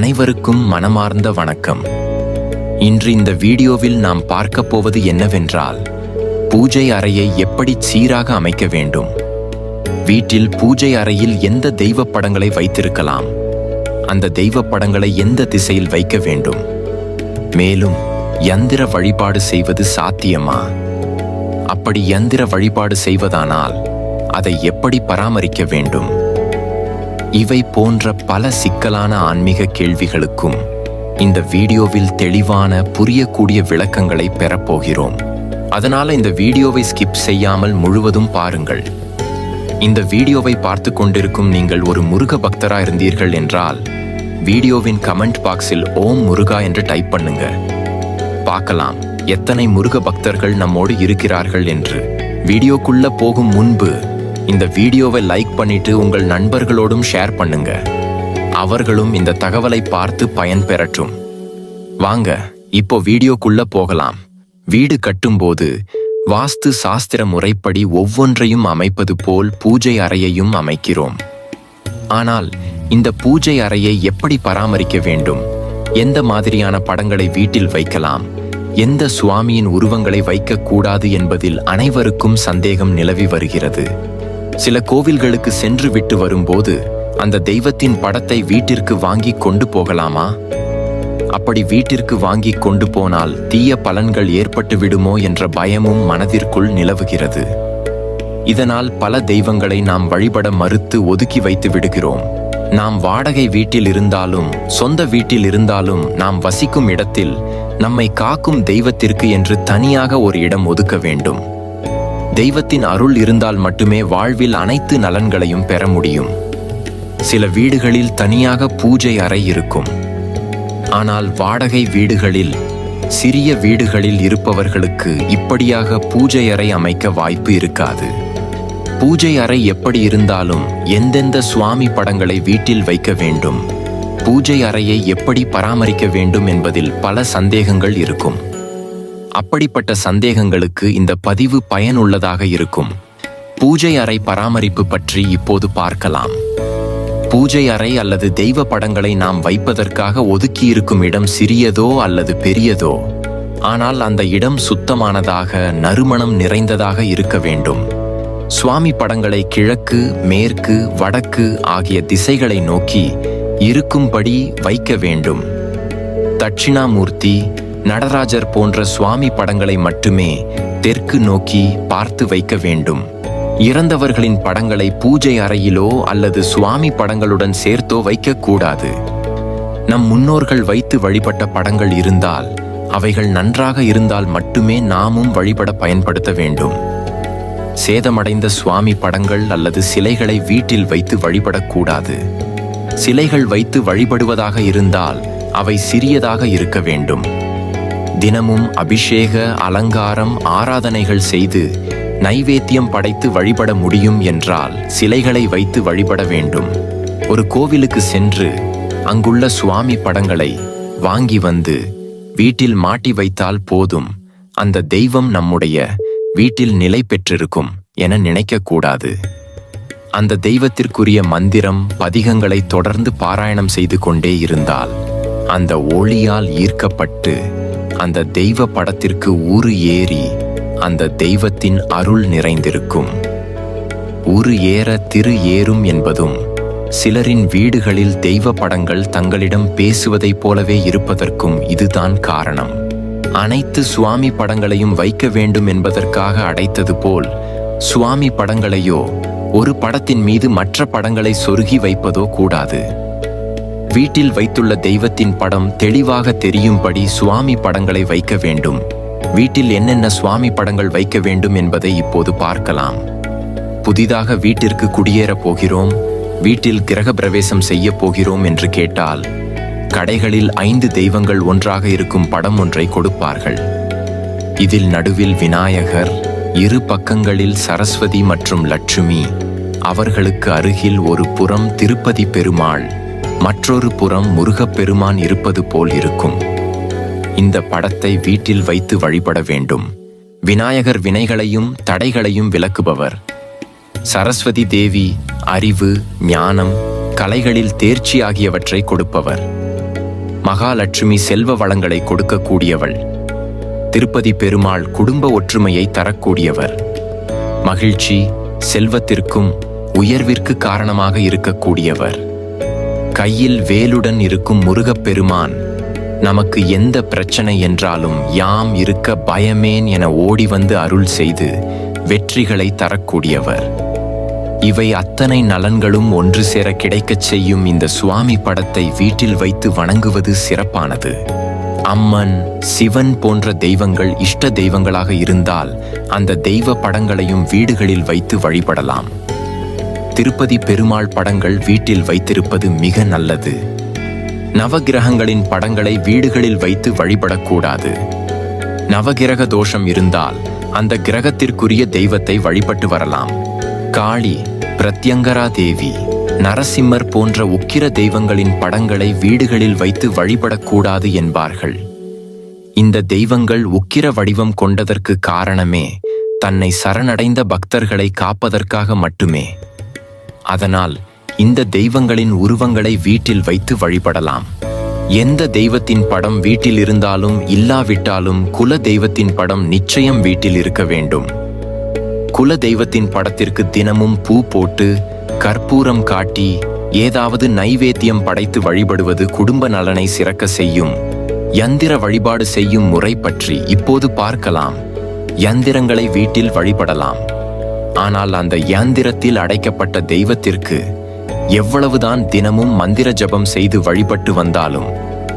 அனைவருக்கும் மனமார்ந்த வணக்கம். இன்று இந்த வீடியோவில் நாம் பார்க்க போவது என்னவென்றால், பூஜை அறையை எப்படி சீராக அமைக்க வேண்டும். வீட்டில் பூஜை அறையில் எந்த தெய்வ படங்களை வைத்திருக்கலாம், அந்த தெய்வ படங்களை எந்த திசையில் வைக்க வேண்டும், மேலும் யந்திர வழிபாடு செய்வது சாத்தியமா? அப்படி யந்திர வழிபாடு செய்வதானால் அதை எப்படி பராமரிக்க வேண்டும்? இவை போன்ற பல சிக்கலான ஆன்மீக கேள்விகளுக்கும் இந்த வீடியோவில் தெளிவான புரியக்கூடிய விளக்கங்களை பெறப்போகிறோம். அதனால இந்த வீடியோவை ஸ்கிப் செய்யாமல் முழுவதும் பாருங்கள். இந்த வீடியோவை பார்த்து கொண்டிருக்கும் நீங்கள் ஒரு முருக பக்தரா இருந்தீர்கள் என்றால் வீடியோவின் கமெண்ட் பாக்ஸில் ஓம் முருகா என்று டைப் பண்ணுங்க. பார்க்கலாம் எத்தனை முருக பக்தர்கள் நம்மோடு இருக்கிறார்கள் என்று. வீடியோக்குள்ள போகும் முன்பு இந்த வீடியோவை லைக் பண்ணிட்டு உங்கள் நண்பர்களோடும் ஷேர் பண்ணுங்க. அவர்களும் இந்த தகவலை பார்த்து பயன் பெறட்டும். வாங்க இப்போ வீடியோக்குள்ள போகலாம். வீடு கட்டும்போது வாஸ்து சாஸ்திர முறைப்படி ஒவ்வொன்றையும் அமைப்பது போல் பூஜை அறையையும் அமைக்கிறோம். ஆனால் இந்த பூஜை அறையை எப்படி பராமரிக்க வேண்டும், எந்த மாதிரியான படங்களை வீட்டில் வைக்கலாம், எந்த சுவாமியின் உருவங்களை வைக்கக்கூடாது என்பதில் அனைவருக்கும் சந்தேகம் நிலவி வருகிறது. சில கோவில்களுக்கு சென்று விட்டு வரும்போது அந்த தெய்வத்தின் படத்தை வீட்டிற்கு வாங்கி கொண்டு போகலாமா? அப்படி வீட்டிற்கு வாங்கி கொண்டு போனால் தீய பலன்கள் ஏற்பட்டு விடுமோ என்ற பயமும் மனதிற்குள் நிலவுகிறது. இதனால் பல தெய்வங்களை நாம் வழிபட மறுத்து ஒதுக்கி வைத்து விடுகிறோம். நாம் வாடகை வீட்டில் இருந்தாலும் சொந்த வீட்டில் இருந்தாலும் நாம் வசிக்கும் இடத்தில் நம்மை காக்கும் தெய்வத்திற்கு என்று தனியாக ஒரு இடம் ஒதுக்க வேண்டும். தெய்வத்தின் அருள் இருந்தால் மட்டுமே வாழ்வில் அனைத்து நலன்களையும் பெற முடியும். சில வீடுகளில் தனியாக பூஜை அறை இருக்கும். ஆனால் வாடகை வீடுகளில், சிறிய வீடுகளில் இருப்பவர்களுக்கு இப்படியாக பூஜை அறை அமைக்க வாய்ப்பு இருக்காது. பூஜை அறை எப்படி இருந்தாலும் எந்தெந்த சுவாமி படங்களை வீட்டில் வைக்க வேண்டும், பூஜை அறையை எப்படி பராமரிக்க வேண்டும் என்பதில் பல சந்தேகங்கள் இருக்கும். அப்படிப்பட்ட சந்தேகங்களுக்கு இந்த பதிவு பயனுள்ளதாக இருக்கும். பூஜை அறை பராமரிப்பு பற்றி இப்போது பார்க்கலாம். பூஜை அறை அல்லது தெய்வ படங்களை நாம் வைப்பதற்காக ஒதுக்கியிருக்கும் இடம் சிறியதோ அல்லது பெரியதோ, ஆனால் அந்த இடம் சுத்தமானதாக, நறுமணம் நிறைந்ததாக இருக்க வேண்டும். சுவாமி படங்களை கிழக்கு, மேற்கு, வடக்கு ஆகிய திசைகளை நோக்கி இருக்கும்படி வைக்க வேண்டும். தட்சிணாமூர்த்தி, நடராஜர் போன்ற சுவாமி படங்களை மட்டுமே தெற்கு நோக்கி பார்த்து வைக்க வேண்டும். இறந்தவர்களின் படங்களை பூஜை அறையிலோ அல்லது சுவாமி படங்களுடன் சேர்த்தோ வைக்கக்கூடாது. நம் முன்னோர்கள் வைத்து வழிபட்ட படங்கள் இருந்தால், அவைகள் நன்றாக இருந்தால் மட்டுமே நாமும் வழிபட பயன்படுத்த வேண்டும். சேதமடைந்த சுவாமி படங்கள் அல்லது சிலைகளை வீட்டில் வைத்து வழிபடக்கூடாது. சிலைகள் வைத்து வழிபடுவதாக இருந்தால் அவை சிறியதாக இருக்க வேண்டும். தினமும் அபிஷேக, அலங்காரம், ஆராதனைகள் செய்து நைவேத்தியம் படைத்து வழிபட முடியும் என்றால் சிலைகளை வைத்து வழிபட வேண்டும். ஒரு கோவிலுக்கு சென்று அங்குள்ள சுவாமி படங்களை வாங்கி வந்து வீட்டில் மாட்டி வைத்தால் போதும், அந்த தெய்வம் நம்முடைய வீட்டில் நிலை பெற்றிருக்கும் என நினைக்கக்கூடாது. அந்த தெய்வத்திற்குரிய மந்திரம், பதிகங்களை தொடர்ந்து பாராயணம் செய்து கொண்டே இருந்தால் அந்த ஒளியால் ஈர்க்கப்பட்டு அந்த தெய்வ படத்திற்கு ஊறு ஏறி அந்த தெய்வத்தின் அருள் நிறைந்திருக்கும். ஊறு ஏற திரு ஏறும் என்பதும் சிலரின் வீடுகளில் தெய்வ படங்கள் தங்களிடம் பேசுவதைப் போலவே இருப்பதற்கும் இதுதான் காரணம். அனைத்து சுவாமி படங்களையும் வைக்க வேண்டும் என்பதற்காக அடைத்தது போல் சுவாமி படங்களையோ ஒரு படத்தின் மீது மற்ற படங்களை சொருகி வைப்பதோ கூடாது. வீட்டில் வைத்துள்ள தெய்வத்தின் படம் தெளிவாக தெரியும்படி சுவாமி படங்களை வைக்க வேண்டும். வீட்டில் என்னென்ன சுவாமி படங்கள் வைக்க வேண்டும் என்பதை இப்போது பார்க்கலாம். புதிதாக வீட்டிற்கு குடியேறப் போகிறோம், வீட்டில் கிரக பிரவேசம் செய்ய போகிறோம் என்று கேட்டால் கடைகளில் 5 தெய்வங்கள் ஒன்றாக இருக்கும் படம் ஒன்றை கொடுப்பார்கள். இதில் நடுவில் விநாயகர், இரு பக்கங்களில் சரஸ்வதி மற்றும் லட்சுமி, அவர்களுக்கு அருகில் ஒரு புறம் திருப்பதி பெருமாள், மற்றொரு புறம் முருகப்பெருமான் இருப்பது போல் இருக்கும். இந்த படத்தை வீட்டில் வைத்து வழிபட வேண்டும். விநாயகர் வினைகளையும் தடைகளையும் விலக்குபவர். சரஸ்வதி தேவி அறிவு, ஞானம், கலைகளில் தேர்ச்சி ஆகியவற்றை கொடுப்பவர். மகாலட்சுமி செல்வ வளங்களை கொடுக்கக்கூடியவள். திருப்பதி பெருமாள் குடும்ப ஒற்றுமையை தரக்கூடியவர். மகிழ்ச்சி, செல்வத்திற்கும் உயர்விற்கு காரணமாக இருக்கக்கூடியவர். கையில் வேலுடன் இருக்கும் முருகப்பெருமான் நமக்கு எந்த பிரச்சனை என்றாலும் யாம் இருக்க பயமேன் என ஓடி வந்து அருள் செய்து வெற்றிகளை தரக்கூடியவர். இவை அத்தனை நலன்களும் ஒன்று சேர கிடைக்கச் செய்யும் இந்த சுவாமி படத்தை வீட்டில் வைத்து வணங்குவது சிறப்பானது. அம்மன், சிவன் போன்ற தெய்வங்கள் இஷ்ட தெய்வங்களாக இருந்தால் அந்த தெய்வ படங்களையும் வீடுகளில் வைத்து வழிபடலாம். திருப்பதி பெருமாள் படங்கள் வீட்டில் வைத்திருப்பது மிக நல்லது. நவகிரகங்களின் படங்களை வீடுகளில் வைத்து வழிபடக்கூடாது. நவகிரக தோஷம் இருந்தால் அந்த கிரகத்திற்குரிய தெய்வத்தை வழிபட்டு வரலாம். காளி, பிரத்யங்கரா தேவி, நரசிம்மர் போன்ற உக்கிர தெய்வங்களின் படங்களை வீடுகளில் வைத்து வழிபடக்கூடாது என்பார்கள். இந்த தெய்வங்கள் உக்கிர வடிவம் கொண்டதற்கு காரணமே தன்னை சரணடைந்த பக்தர்களை காப்பதற்காக மட்டுமே. அதனால் இந்த தெய்வங்களின் உருவங்களை வீட்டில் வைத்து வழிபடலாம். எந்த தெய்வத்தின் படம் வீட்டில் இருந்தாலும் இல்லாவிட்டாலும் குல தெய்வத்தின் படம் நிச்சயம் வீட்டில் இருக்க வேண்டும். குல தெய்வத்தின் படத்திற்கு தினமும் பூ போட்டு கற்பூரம் காட்டி ஏதாவது நைவேத்தியம் படைத்து வழிபடுவது குடும்ப நலனை சிறக்க செய்யும். யந்திர வழிபாடு செய்யும் முறை பற்றி இப்போது பார்க்கலாம். யந்திரங்களை வீட்டில் வழிபடலாம். ஆனால் அந்த யந்திரத்தில் அடைக்கப்பட்ட தெய்வத்திற்கு எவ்வளவுதான் தினமும் மந்திர ஜபம் செய்து வழிபட்டு வந்தாலும்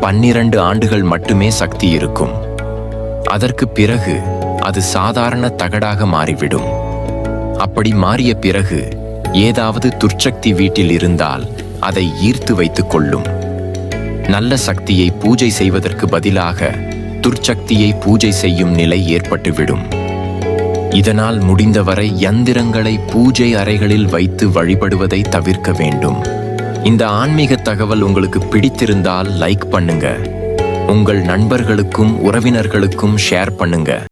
12 ஆண்டுகள் மட்டுமே சக்தி இருக்கும். அதற்கு பிறகு அது சாதாரண தகடாக மாறிவிடும். அப்படி மாறிய பிறகு ஏதாவது துர்ச்சக்தி வீட்டில் இருந்தால் அதை ஈர்த்து வைத்துக் கொள்ளும். நல்ல சக்தியை பூஜை செய்வதற்கு பதிலாக துர்ச்சக்தியை பூஜை செய்யும் நிலை ஏற்பட்டுவிடும். இதனால் முடிந்தவரை யந்திரங்களை பூஜை அறைகளில் வைத்து வழிபடுவதை தவிர்க்க வேண்டும். இந்த ஆன்மீக தகவல் உங்களுக்கு பிடித்திருந்தால் லைக் பண்ணுங்க. உங்கள் நண்பர்களுக்கும் உறவினர்களுக்கும் ஷேர் பண்ணுங்க.